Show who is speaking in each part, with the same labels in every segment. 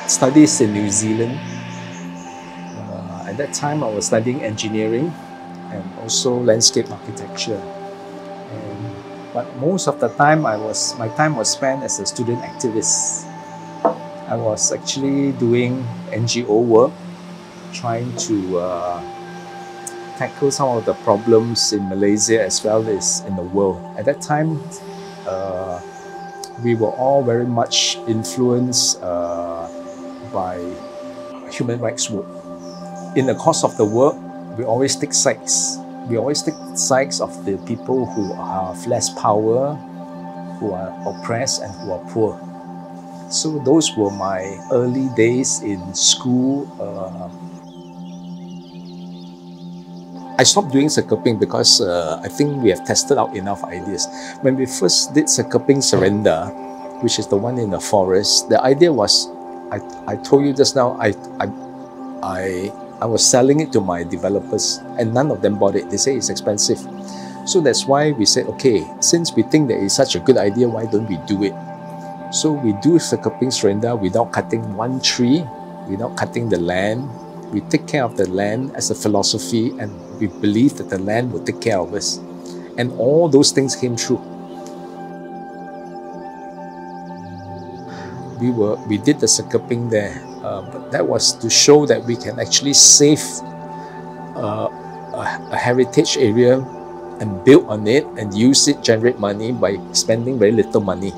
Speaker 1: studies in New Zealand. At that time, I was studying engineering and also landscape architecture. But most of the time, my time was spent as a student activist. I was actually doing NGO work, trying to tackle some of the problems in Malaysia as well as in the world. At that time, we were all very much influenced by human rights work. In the course of the work, we always take sides. We always take sides of the people who have less power, who are oppressed, and who are poor. So those were my early days in school. I stopped doing Sekeping because I think we have tested out enough ideas. When we first did Sekeping Surrender, which is the one in the forest, the idea was, I told you just now, I was selling it to my developers and none of them bought it. They say it's expensive. So that's why we said, okay, since we think that it's such a good idea, why don't we do it? So we do Sekeping Surrender without cutting one tree, without cutting the land. We take care of the land as a philosophy and we believe that the land will take care of us. And all those things came true. We did the Sekeping there, but that was to show that we can actually save a heritage area and build on it and use it, generate money by spending very little money.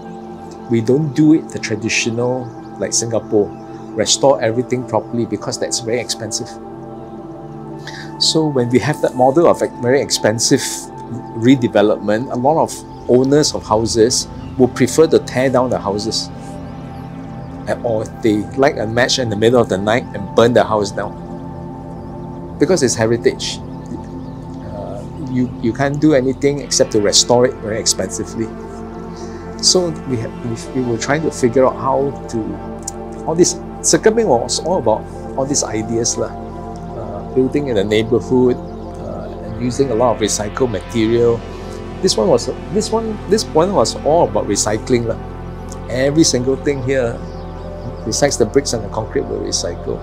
Speaker 1: We don't do it the traditional, like Singapore, restore everything properly because that's very expensive. So when we have that model of very expensive redevelopment, a lot of owners of houses will prefer to tear down the houses. Or they light a match in the middle of the night and burn the house down. Because it's heritage. You can't do anything except to restore it very expensively. So we were trying to figure out how to, all this, Sekeping was all about all these ideas, building in a neighborhood, and using a lot of recycled material. This one was all about recycling. Every single thing here, besides the bricks and the concrete, were recycled.